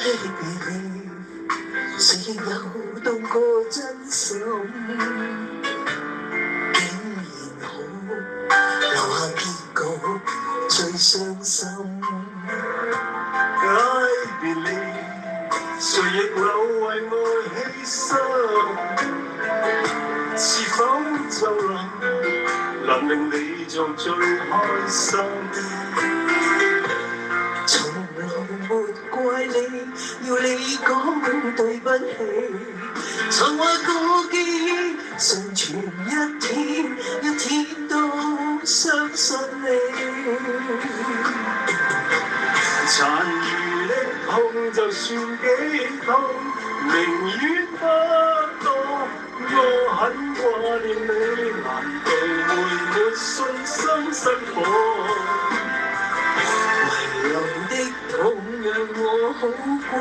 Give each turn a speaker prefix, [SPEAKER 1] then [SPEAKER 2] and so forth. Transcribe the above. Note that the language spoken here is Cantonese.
[SPEAKER 1] Baby，誰有動過真心，竟然好留下結局最傷心。I believe，誰亦有為愛犧牲，是否就能令你做最開心？從來沒怪你，要你講對不起。曾話過記憶常存一天，一天都相信你。殘餘的痛就算幾痛，寧願不當。我很掛念你，難道會沒信心生活？遺留的痛讓我好過。